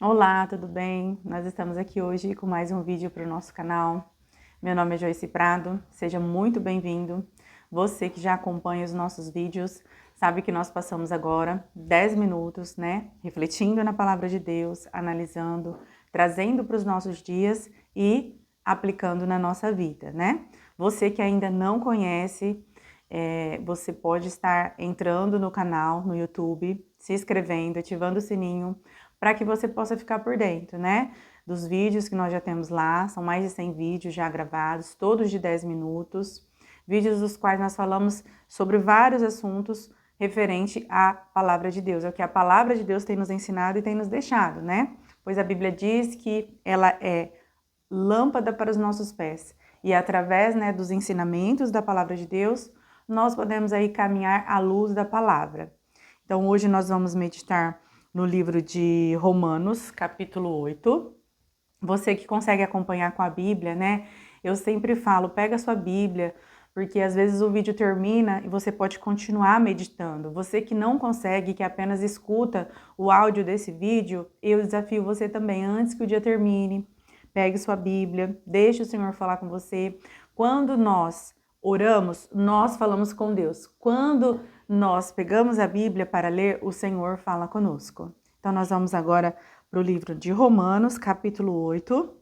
Olá, tudo bem? Nós estamos aqui hoje com mais um vídeo para o nosso canal. Meu nome é Joyce Prado, seja muito bem-vindo. Você que já acompanha os nossos vídeos, sabe que nós passamos agora 10 minutos, né? Refletindo na palavra de Deus, analisando, trazendo para os nossos dias e aplicando na nossa vida, né? Você que ainda não conhece, você pode estar entrando no canal, no YouTube, se inscrevendo, ativando o sininho, para que você possa ficar por dentro, né? Dos vídeos que nós já temos lá, são mais de 100 vídeos já gravados, todos de 10 minutos, vídeos dos quais nós falamos sobre vários assuntos referente à palavra de Deus, é o que a palavra de Deus tem nos ensinado e tem nos deixado, né? Pois a Bíblia diz que ela é lâmpada para os nossos pés e através, né, dos ensinamentos da palavra de Deus, nós podemos aí caminhar à luz da palavra. Então hoje nós vamos meditar no livro de Romanos, capítulo 8. Você que consegue acompanhar com a Bíblia, né? Eu sempre falo, pega a sua Bíblia, porque às vezes o vídeo termina e você pode continuar meditando. Você que não consegue, que apenas escuta o áudio desse vídeo, eu desafio você também, antes que o dia termine, pegue sua Bíblia, deixe o Senhor falar com você. Quando nós oramos, nós falamos com Deus. Quando nós pegamos a Bíblia para ler, o Senhor fala conosco. Então nós vamos agora para o livro de Romanos, capítulo 8,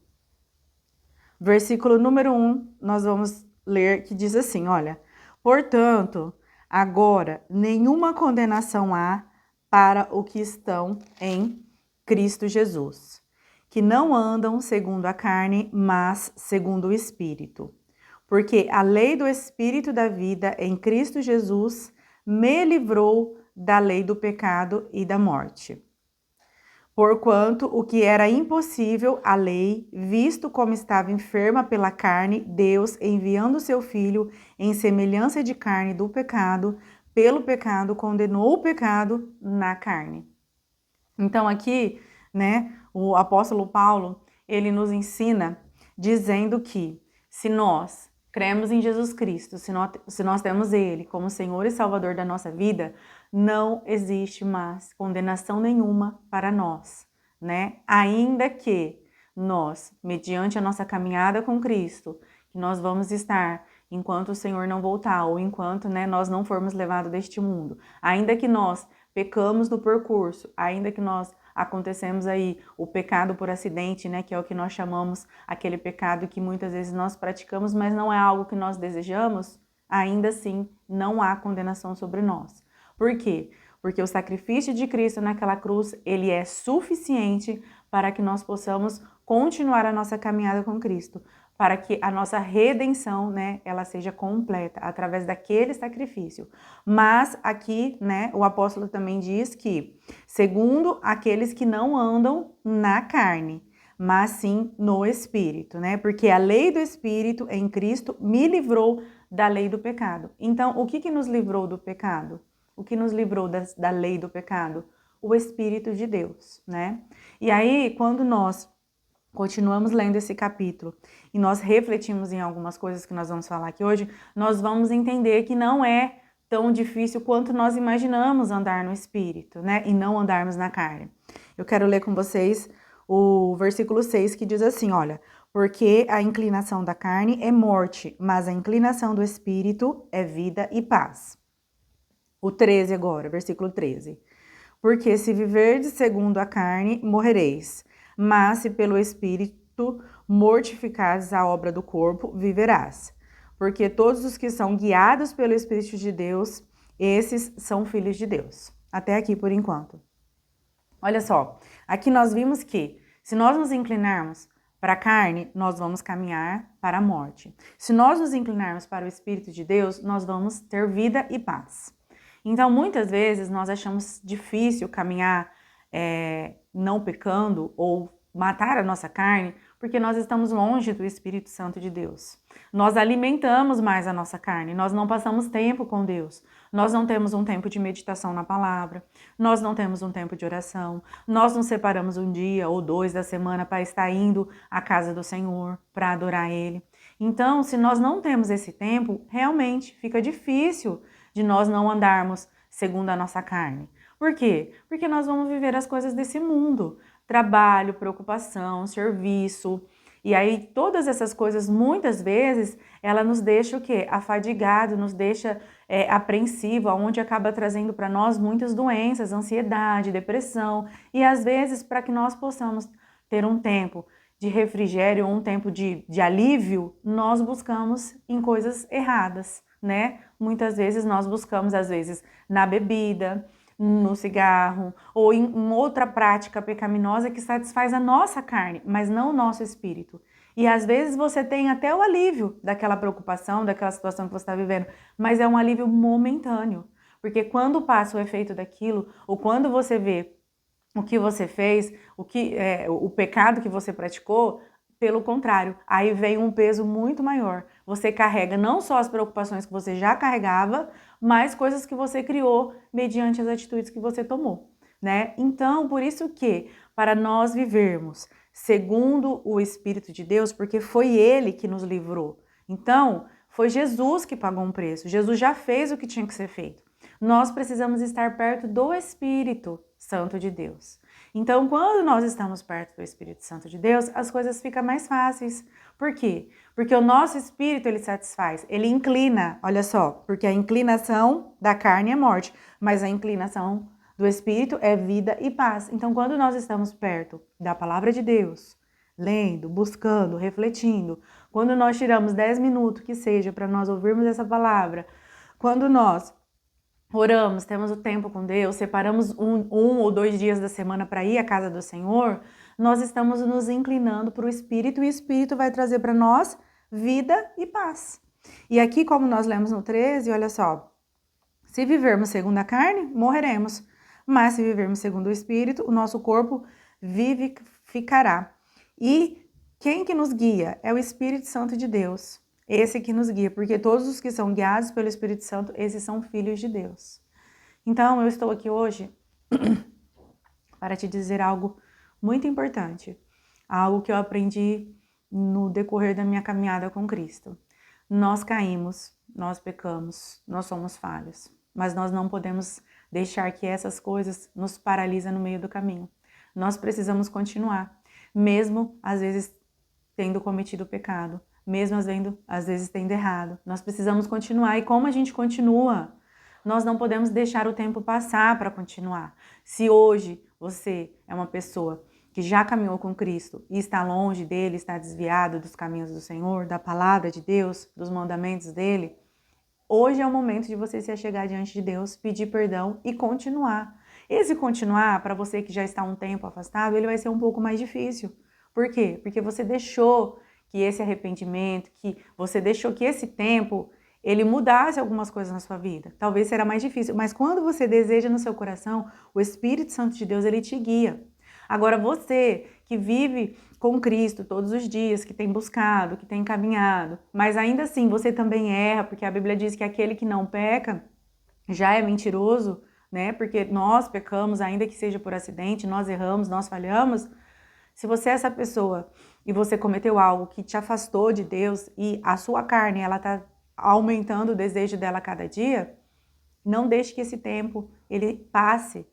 versículo número 1, nós vamos ler que diz assim, olha, portanto, agora nenhuma condenação há para os que estão em Cristo Jesus, que não andam segundo a carne, mas segundo o Espírito. Porque a lei do Espírito da vida em Cristo Jesus me livrou da lei do pecado e da morte. Porquanto o que era impossível à lei, visto como estava enferma pela carne, Deus, enviando seu Filho em semelhança de carne do pecado, pelo pecado condenou o pecado na carne. Então aqui, né, o apóstolo Paulo, ele nos ensina dizendo que se nós cremos em Jesus Cristo, se nós temos Ele como Senhor e Salvador da nossa vida, não existe mais condenação nenhuma para nós, né? Ainda que nós, mediante a nossa caminhada com Cristo, que nós vamos estar enquanto o Senhor não voltar ou enquanto, né, nós não formos levados deste mundo, ainda que nós pecamos no percurso, ainda que nós acontecemos aí o pecado por acidente, né, que é o que nós chamamos aquele pecado que muitas vezes nós praticamos, mas não é algo que nós desejamos, ainda assim não há condenação sobre nós. Por quê? Porque o sacrifício de Cristo naquela cruz, ele é suficiente para que nós possamos continuar a nossa caminhada com Cristo, para que a nossa redenção, né, ela seja completa através daquele sacrifício. Mas aqui, né, o apóstolo também diz que, segundo aqueles que não andam na carne, mas sim no Espírito, né? Porque a lei do Espírito em Cristo me livrou da lei do pecado. Então, o que nos livrou do pecado? O que nos livrou da lei do pecado? O Espírito de Deus, né? E aí, quando nós continuamos lendo esse capítulo e nós refletimos em algumas coisas que nós vamos falar aqui hoje, nós vamos entender que não é tão difícil quanto nós imaginamos andar no Espírito, né? E não andarmos na carne. Eu quero ler com vocês o versículo 6 que diz assim, olha, porque a inclinação da carne é morte, mas a inclinação do Espírito é vida e paz. O 13 agora, versículo 13. Porque se viverdes segundo a carne, morrereis, mas se pelo Espírito mortificares a obra do corpo, viverás. Porque todos os que são guiados pelo Espírito de Deus, esses são filhos de Deus. Até aqui por enquanto. Olha só, aqui nós vimos que se nós nos inclinarmos para a carne, nós vamos caminhar para a morte. Se nós nos inclinarmos para o Espírito de Deus, nós vamos ter vida e paz. Então, muitas vezes, nós achamos difícil caminhar não pecando ou matar a nossa carne, porque nós estamos longe do Espírito Santo de Deus. Nós alimentamos mais a nossa carne, nós não passamos tempo com Deus, nós não temos um tempo de meditação na palavra, nós não temos um tempo de oração, nós não separamos um dia ou dois da semana para estar indo à casa do Senhor, para adorar Ele. Então, se nós não temos esse tempo, realmente fica difícil de nós não andarmos segundo a nossa carne. Por quê? Porque nós vamos viver as coisas desse mundo. trabalho, preocupação, serviço. E aí todas essas coisas, muitas vezes, ela nos deixa o quê? Afadigado, nos deixa apreensivo, onde acaba trazendo para nós muitas doenças, ansiedade, depressão. E às vezes, para que nós possamos ter um tempo de refrigério, um tempo de alívio, nós buscamos em coisas erradas, né? Muitas vezes nós buscamos, às vezes, na bebida, no cigarro, ou em outra prática pecaminosa que satisfaz a nossa carne, mas não o nosso espírito. E às vezes você tem até o alívio daquela preocupação, daquela situação que você está vivendo, mas é um alívio momentâneo. Porque quando passa o efeito daquilo, ou quando você vê o que você fez, o pecado que você praticou, pelo contrário, aí vem um peso muito maior. Você carrega não só as preocupações que você já carregava, mas coisas que você criou mediante as atitudes que você tomou, né? Então, por isso que, para nós vivermos segundo o Espírito de Deus, porque foi Ele que nos livrou. Então, foi Jesus que pagou um preço. Jesus já fez o que tinha que ser feito. Nós precisamos estar perto do Espírito Santo de Deus. Então, quando nós estamos perto do Espírito Santo de Deus, as coisas ficam mais fáceis. Por quê? Porque o nosso espírito, ele satisfaz, ele inclina, olha só, porque a inclinação da carne é morte, mas a inclinação do espírito é vida e paz. Então, quando nós estamos perto da palavra de Deus, lendo, buscando, refletindo, quando nós tiramos 10 minutos, que seja, para nós ouvirmos essa palavra, quando nós oramos, temos o tempo com Deus, separamos um ou 2 dias da semana para ir à casa do Senhor, nós estamos nos inclinando para o Espírito e o Espírito vai trazer para nós vida e paz. E aqui, como nós lemos no 13, olha só, se vivermos segundo a carne, morreremos, mas se vivermos segundo o Espírito, o nosso corpo vivificará. E quem que nos guia? É o Espírito Santo de Deus. Esse que nos guia, porque todos os que são guiados pelo Espírito Santo, esses são filhos de Deus. Então, eu estou aqui hoje para te dizer algo muito importante, algo que eu aprendi no decorrer da minha caminhada com Cristo. Nós caímos, nós pecamos, nós somos falhos, mas nós não podemos deixar que essas coisas nos paralisem no meio do caminho. Nós precisamos continuar, mesmo às vezes tendo cometido pecado, mesmo às vezes tendo errado. Nós precisamos continuar. E como a gente continua? Nós não podemos deixar o tempo passar para continuar. Se hoje você é uma pessoa que já caminhou com Cristo e está longe dele, está desviado dos caminhos do Senhor, da palavra de Deus, dos mandamentos dele, hoje é o momento de você se achegar diante de Deus, pedir perdão e continuar. Esse continuar, para você que já está um tempo afastado, ele vai ser um pouco mais difícil. Por quê? Porque você deixou que esse arrependimento, que você deixou que esse tempo, ele mudasse algumas coisas na sua vida. Talvez será mais difícil, mas quando você deseja no seu coração, o Espírito Santo de Deus, ele te guia. Agora você que vive com Cristo todos os dias, que tem buscado, que tem caminhado, mas ainda assim você também erra, porque a Bíblia diz que aquele que não peca já é mentiroso, né? Porque nós pecamos, ainda que seja por acidente, nós erramos, nós falhamos. Se você é essa pessoa e você cometeu algo que te afastou de Deus e a sua carne, ela está aumentando o desejo dela a cada dia, não deixe que esse tempo ele passe.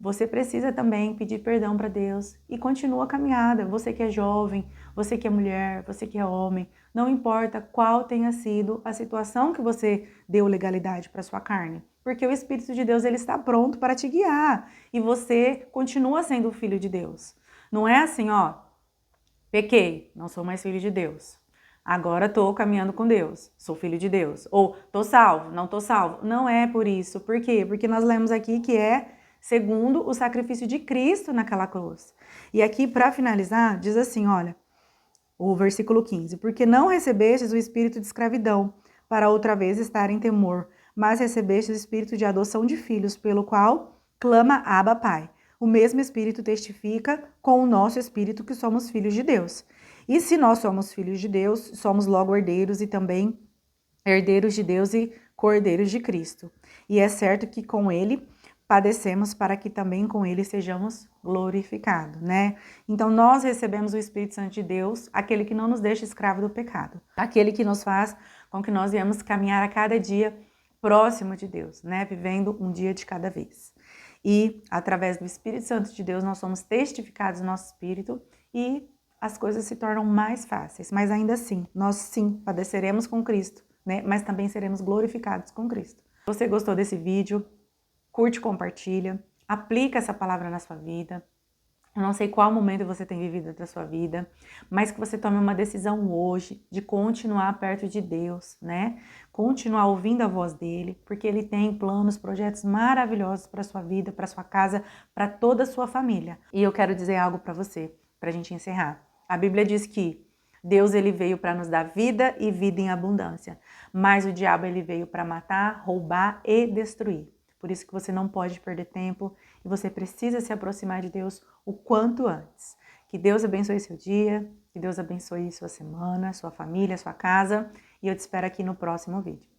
Você precisa também pedir perdão para Deus e continua a caminhada. Você que é jovem, você que é mulher, você que é homem, não importa qual tenha sido a situação que você deu legalidade para sua carne, porque o Espírito de Deus ele está pronto para te guiar e você continua sendo o filho de Deus. Não é assim, ó, pequei, não sou mais filho de Deus. Agora estou caminhando com Deus, sou filho de Deus. Ou estou salvo, não estou salvo. Não é por isso. Por quê? Porque nós lemos aqui que é segundo o sacrifício de Cristo naquela cruz. E aqui, para finalizar, diz assim, olha, o versículo 15. Porque não recebestes o espírito de escravidão, para outra vez estar em temor, mas recebestes o espírito de adoção de filhos, pelo qual clama Abba, Pai. O mesmo Espírito testifica com o nosso espírito que somos filhos de Deus. E se nós somos filhos de Deus, somos logo herdeiros e também herdeiros de Deus e cordeiros de Cristo. E é certo que com ele padecemos para que também com ele sejamos glorificados, né? Então nós recebemos o Espírito Santo de Deus, aquele que não nos deixa escravo do pecado, aquele que nos faz com que nós viemos caminhar a cada dia próximo de Deus, né? Vivendo um dia de cada vez. e através do Espírito Santo de Deus nós somos testificados no nosso espírito e as coisas se tornam mais fáceis. Mas ainda assim, nós sim padeceremos com Cristo, né? Mas também seremos glorificados com Cristo. Se você gostou desse vídeo, curte, compartilha, aplica essa palavra na sua vida. Eu não sei qual momento você tem vivido da sua vida, mas que você tome uma decisão hoje de continuar perto de Deus, né? Continuar ouvindo a voz dele, porque ele tem planos, projetos maravilhosos para sua vida, para sua casa, para toda a sua família. E eu quero dizer algo para você, para a gente encerrar. A Bíblia diz que Deus ele veio para nos dar vida e vida em abundância, mas o diabo ele veio para matar, roubar e destruir. Por isso que você não pode perder tempo e você precisa se aproximar de Deus o quanto antes. Que Deus abençoe seu dia, que Deus abençoe sua semana, sua família, sua casa e eu te espero aqui no próximo vídeo.